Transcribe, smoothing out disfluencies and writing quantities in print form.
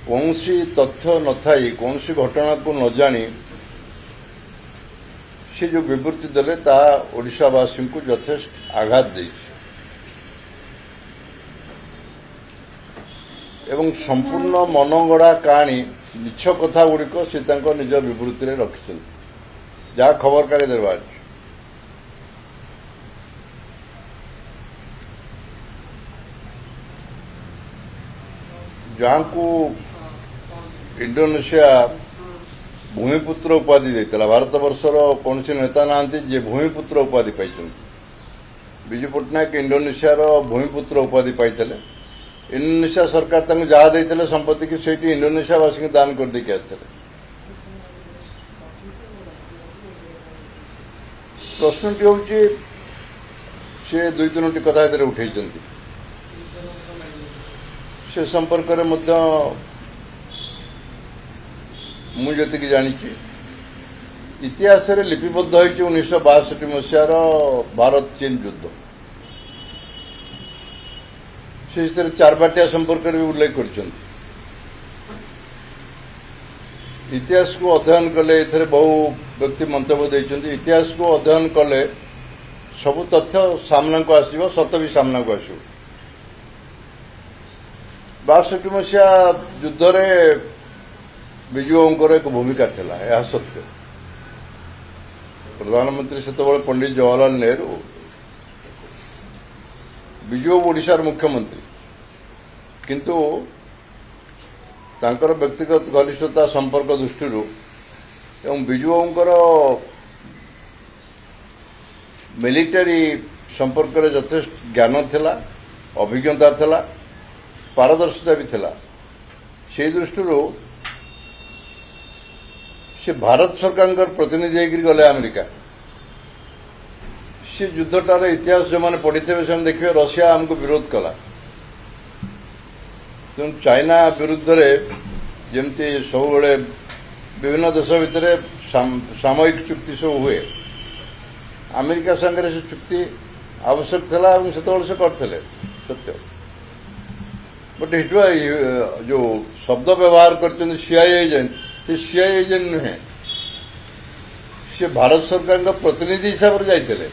कौन तथ्य न थी कौन घटना को न जानी से जो विवृत्ति देले ओडिशावासी को यथेष्ट आघात दे संपूर्ण मनगढ़ा कहानी मिछ कथा गुड़िक से निज विवृत्ति रखिंट जहाँ खबर कागज बाहर जहाँ को इंडोनेशिया भूमिपुत्र उपाधि देता भारत वर्षर कौन नेता ना जे भूमिपुत्र उपाधि पाई विजु पट्टनायक इंडोनेशिया भूमिपुत्र उपाधि पाई इंडोनेशिया सरकार जहाँ देते संपत्ति की से इंडोनेशियावासी दान कर देके आसते प्रश्नटी हूँ सी दुई तीन कथा उठे से संपर्क में मुझे जानी इतिहास रे लिपिबद्ध हो 1962 मसीहार भारत चीन युद्ध से चारबाटिया संपर्क भी उल्लेख कर इतिहास को अध्ययन कले बहु व्यक्ति मंतव्य देते इतिहास को अध्ययन कले सबु तथ्य सामना को आसो सत भी सामना को आसो 62 मसीहा युद्ध रे विजुबाबूंकर एक भूमिका थिला यह सत्य प्रधानमंत्री से पंडित जवाहरलाल नेहरू विजुबाबू ओडिशार मुख्यमंत्री किंतु तांकर व्यक्तिगत घनिष्ठता संपर्क दृष्टि एवं विजुबाबूंकर मिलिटारी संपर्क में यथेष्ट ज्ञान थिला अभिज्ञता थिला पारदर्शिता भी थिला से दृष्टि से भारत सरकार प्रतिनिधि गले अमेरिका से युद्धटार इतिहास जो मैंने पढ़ी थे से देखिए रशिया हमको विरोध कला तेणु चाइना विरुद्ध रे जमती सब विभिन्न देश भितर सामयिक चुक्ति सब हुए अमेरिका संगे से चुक्ति आवश्यक था से करते सत्य बट इट जो शब्द व्यवहार कर सीआईए एजेंट सीआईए एजेंट नुहे सी भारत सरकार प्रतिनिधि हिसाब से जाते